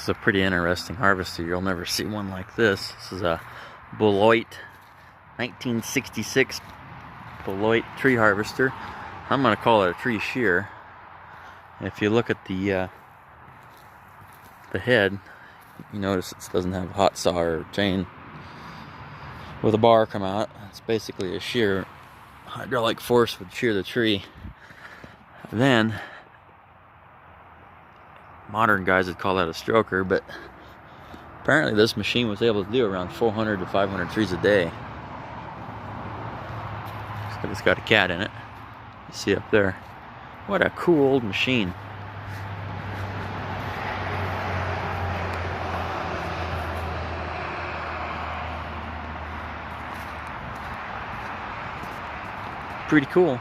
is a pretty interesting harvester. You'll never see one like this. This is a Beloit 1966 Beloit tree harvester. I'm going to call it a tree shear. If you look at the head, you notice it doesn't have a hot saw or chain with a bar come out. It's basically a shear. Hydraulic force would shear the tree. Then modern guys would call that a stroker, but apparently this machine was able to do around 400 to 500 trees a day. So it's got a cat in it. You see up there. What a cool old machine. Pretty cool.